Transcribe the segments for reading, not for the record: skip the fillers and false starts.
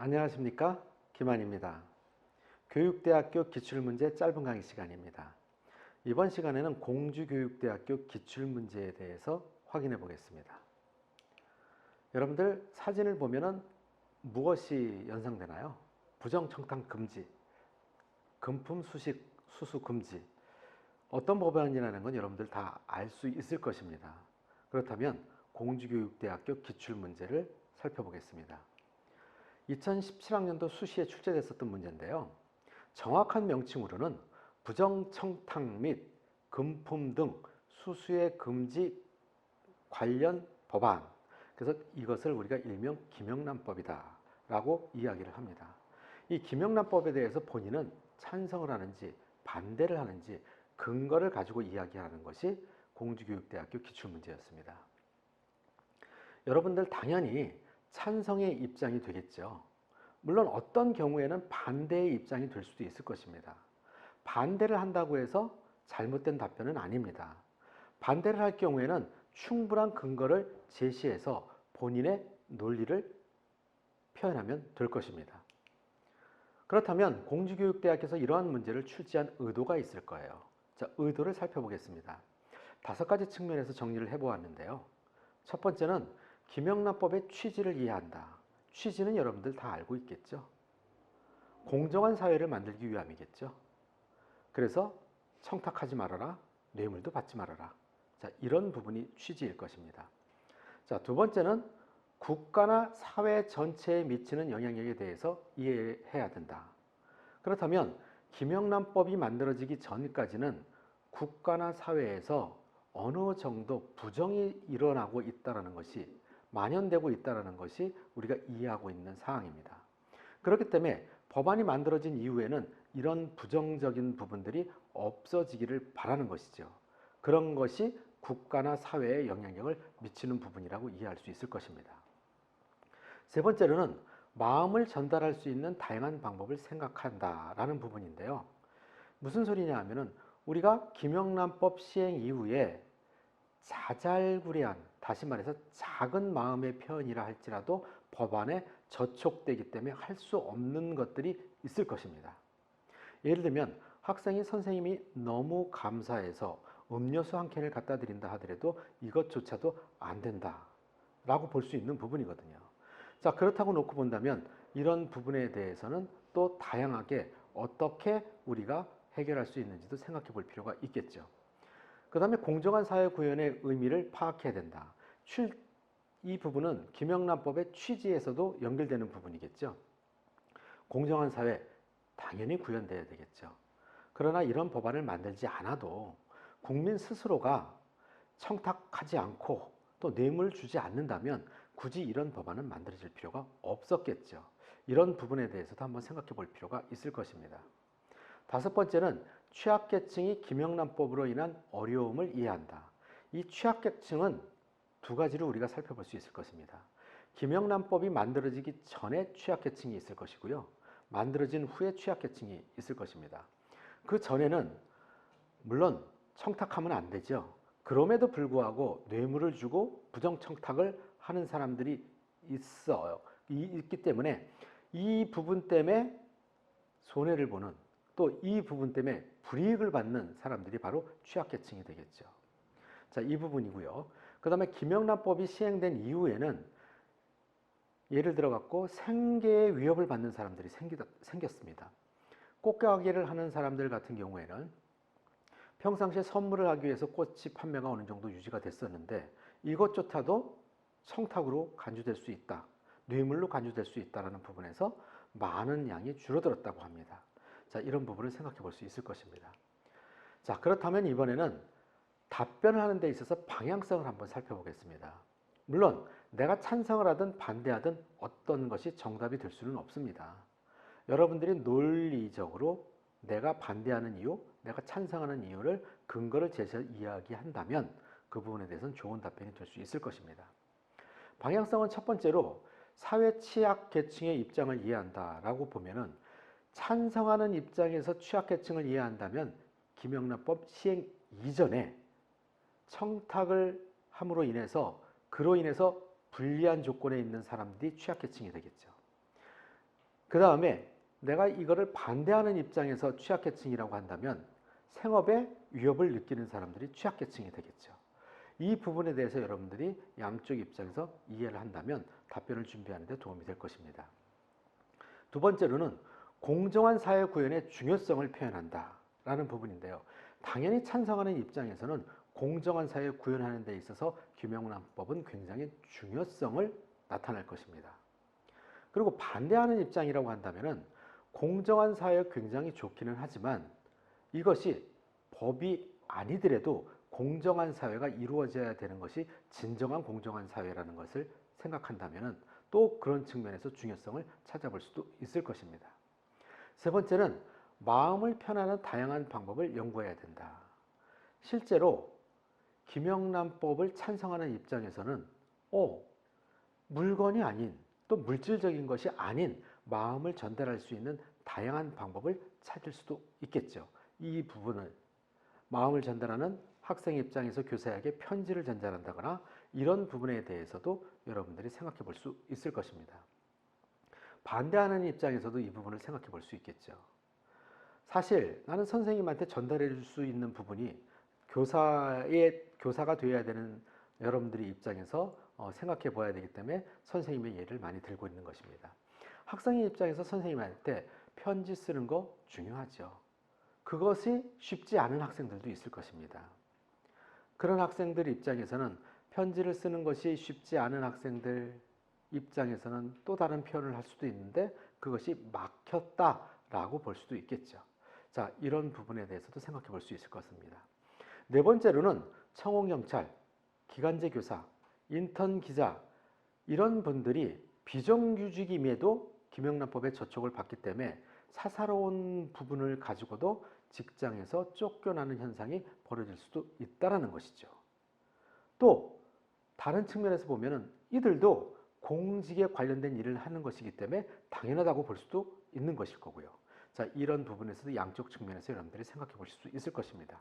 안녕하십니까? 김한입니다. 교육대학교 기출문제 짧은 강의 시간입니다. 이번 시간에는 공주교육대학교 기출문제에 대해서 확인해 보겠습니다. 여러분들 사진을 보면은 무엇이 연상되나요? 부정청탁 금지, 금품 수수 금지. 어떤 법안이라는 건 여러분들 다 알 수 있을 것입니다. 그렇다면 공주교육대학교 기출문제를 살펴보겠습니다. 2017학년도 수시에 출제됐었던 문제인데요. 정확한 명칭으로는 부정청탁 및 금품 등 수수의 금지 관련 법안. 그래서 이것을 우리가 일명 김영란법이다 라고 이야기를 합니다. 이 김영란법에 대해서 본인은 찬성을 하는지 반대를 하는지 근거를 가지고 이야기하는 것이 공주교육대학교 기출문제였습니다. 여러분들 당연히 찬성의 입장이 되겠죠. 물론 어떤 경우에는 반대의 입장이 될 수도 있을 것입니다. 반대를 한다고 해서 잘못된 답변은 아닙니다. 반대를 할 경우에는 충분한 근거를 제시해서 본인의 논리를 표현하면 될 것입니다. 그렇다면 공주교육대학에서 이러한 문제를 출제한 의도가 있을 거예요. 자, 의도를 살펴보겠습니다. 5가지 측면에서 정리를 해보았는데요. 첫 번째는 김영란법의 취지를 이해한다. 취지는 여러분들 다 알고 있겠죠. 공정한 사회를 만들기 위함이겠죠. 그래서 청탁하지 말아라, 뇌물도 받지 말아라. 자, 이런 부분이 취지일 것입니다. 자, 두 번째는 국가나 사회 전체에 미치는 영향력에 대해서 이해해야 된다. 그렇다면 김영란법이 만들어지기 전까지는 국가나 사회에서 어느 정도 부정이 일어나고 있다는 것이 만연되고 있다는 것이 우리가 이해하고 있는 사항입니다. 그렇기 때문에 법안이 만들어진 이후에는 이런 부정적인 부분들이 없어지기를 바라는 것이죠. 그런 것이 국가나 사회에 영향력을 미치는 부분이라고 이해할 수 있을 것입니다. 세 번째로는 마음을 전달할 수 있는 다양한 방법을 생각한다라는 부분인데요. 무슨 소리냐 하면은 우리가 김영란법 시행 이후에 자잘구레한, 다시 말해서 작은 마음의 표현이라 할지라도 법안에 저촉되기 때문에 할 수 없는 것들이 있을 것입니다. 예를 들면 학생이 선생님이 너무 감사해서 음료수 한 캔을 갖다 드린다 하더라도 이것조차도 안 된다 라고 볼 수 있는 부분이거든요. 자, 그렇다고 놓고 본다면 이런 부분에 대해서는 또 다양하게 어떻게 우리가 해결할 수 있는지도 생각해 볼 필요가 있겠죠. 그 다음에 공정한 사회 구현의 의미를 파악해야 된다. 이 부분은 김영란법의 취지에서도 연결되는 부분이겠죠. 공정한 사회 당연히 구현돼야 되겠죠. 그러나 이런 법안을 만들지 않아도 국민 스스로가 청탁하지 않고 또 뇌물을 주지 않는다면 굳이 이런 법안은 만들어질 필요가 없었겠죠. 이런 부분에 대해서도 한번 생각해 볼 필요가 있을 것입니다. 5번째는 취약계층이 김영란법으로 인한 어려움을 이해한다. 이 취약계층은 2가지로 우리가 살펴볼 수 있을 것입니다. 김영란법이 만들어지기 전에 취약계층이 있을 것이고요. 만들어진 후에 취약계층이 있을 것입니다. 그 전에는 물론 청탁하면 안 되죠. 그럼에도 불구하고 뇌물을 주고 부정청탁을 하는 사람들이 있기 때문에 이 부분 때문에 손해를 보는, 또 이 부분 때문에 불이익을 받는 사람들이 바로 취약계층이 되겠죠. 자, 이 부분이고요. 그 다음에 김영란법이 시행된 이후에는 예를 들어 갖고 생계의 위협을 받는 사람들이 생겼습니다. 꽃가게를 하는 사람들 같은 경우에는 평상시에 선물을 하기 위해서 꽃이 판매가 어느 정도 유지가 됐었는데 이것조차도 청탁으로 간주될 수 있다. 뇌물로 간주될 수 있다는 부분에서 많은 양이 줄어들었다고 합니다. 자, 이런 부분을 생각해 볼 수 있을 것입니다. 자, 그렇다면 이번에는 답변을 하는 데 있어서 방향성을 한번 살펴보겠습니다. 물론 내가 찬성을 하든 반대하든 어떤 것이 정답이 될 수는 없습니다. 여러분들이 논리적으로 내가 반대하는 이유, 내가 찬성하는 이유를 근거를 제시해서 이야기한다면 그 부분에 대해서는 좋은 답변이 될 수 있을 것입니다. 방향성은 첫 번째로 사회 취약계층의 입장을 이해한다라고 보면은 찬성하는 입장에서 취약계층을 이해한다면 김영란법 시행 이전에 청탁을 함으로 인해서 그로 인해서 불리한 조건에 있는 사람들이 취약계층이 되겠죠. 그 다음에 내가 이거를 반대하는 입장에서 취약계층이라고 한다면 생업에 위협을 느끼는 사람들이 취약계층이 되겠죠. 이 부분에 대해서 여러분들이 양쪽 입장에서 이해를 한다면 답변을 준비하는 데 도움이 될 것입니다. 두 번째로는 공정한 사회 구현의 중요성을 표현한다 라는 부분인데요. 당연히 찬성하는 입장에서는 공정한 사회 구현하는 데 있어서 김영란법은 굉장히 중요성을 나타낼 것입니다. 그리고 반대하는 입장이라고 한다면 공정한 사회 굉장히 좋기는 하지만 이것이 법이 아니더라도 공정한 사회가 이루어져야 되는 것이 진정한 공정한 사회라는 것을 생각한다면 또 그런 측면에서 중요성을 찾아볼 수도 있을 것입니다. 세 번째는 마음을 편안한 다양한 방법을 연구해야 된다. 실제로 김영란법을 찬성하는 입장에서는 물건이 아닌 또 물질적인 것이 아닌 마음을 전달할 수 있는 다양한 방법을 찾을 수도 있겠죠. 이 부분을 마음을 전달하는 학생 입장에서 교사에게 편지를 전달한다거나 이런 부분에 대해서도 여러분들이 생각해 볼 수 있을 것입니다. 반대하는 입장에서도 이 부분을 생각해 볼 수 있겠죠. 사실 나는 선생님한테 전달해 줄 수 있는 부분이 교사가 되어야 되는 여러분들의 입장에서 생각해 봐야 되기 때문에 선생님의 예를 많이 들고 있는 것입니다. 학생의 입장에서 선생님한테 편지 쓰는 거 중요하죠. 그것이 쉽지 않은 학생들도 있을 것입니다. 그런 학생들 입장에서는 편지를 쓰는 것이 쉽지 않은 학생들 입장에서는 또 다른 표현을 할 수도 있는데 그것이 막혔다라고 볼 수도 있겠죠. 자, 이런 부분에 대해서도 생각해 볼 수 있을 것 같습니다. 네 번째로는 청원경찰, 기간제 교사, 인턴 기자 이런 분들이 비정규직임에도 김영란법에 저촉을 받기 때문에 사사로운 부분을 가지고도 직장에서 쫓겨나는 현상이 벌어질 수도 있다는 것이죠. 또 다른 측면에서 보면 이들도 공직에 관련된 일을 하는 것이기 때문에 당연하다고 볼 수도 있는 것일 거고요. 자, 이런 부분에서도 양쪽 측면에서 여러분들이 생각해 보실 수 있을 것입니다.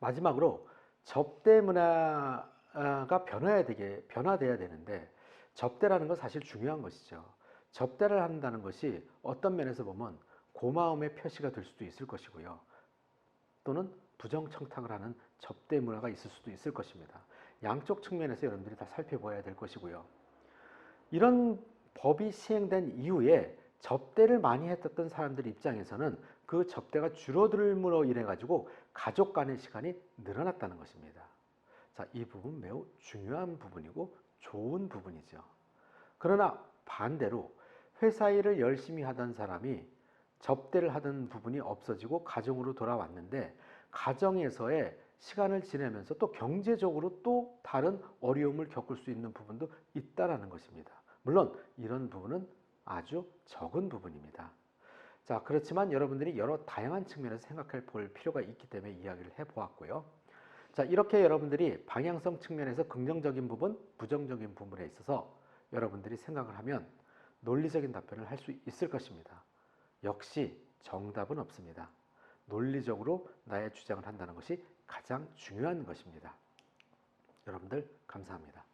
마지막으로 접대 문화가 변화돼야 되는데 접대라는 건 사실 중요한 것이죠. 접대를 한다는 것이 어떤 면에서 보면 고마움의 표시가 될 수도 있을 것이고요. 또는 부정청탁을 하는 접대 문화가 있을 수도 있을 것입니다. 양쪽 측면에서 여러분들이 다 살펴봐야 될 것이고요. 이런 법이 시행된 이후에 접대를 많이 했던 사람들 입장에서는 그 접대가 줄어들므로 인해 가지고 가족 간의 시간이 늘어났다는 것입니다. 자, 이 부분 매우 중요한 부분이고 좋은 부분이죠. 그러나 반대로 회사 일을 열심히 하던 사람이 접대를 하던 부분이 없어지고 가정으로 돌아왔는데 가정에서의 시간을 지내면서 또 경제적으로 또 다른 어려움을 겪을 수 있는 부분도 있다는 것입니다. 물론 이런 부분은 아주 적은 부분입니다. 자, 그렇지만 여러분들이 여러 다양한 측면에서 생각해 볼 필요가 있기 때문에 이야기를 해보았고요. 자, 이렇게 여러분들이 방향성 측면에서 긍정적인 부분, 부정적인 부분에 있어서 여러분들이 생각을 하면 논리적인 답변을 할 수 있을 것입니다. 역시 정답은 없습니다. 논리적으로 나의 주장을 한다는 것이 가장 중요한 것입니다. 여러분들 감사합니다.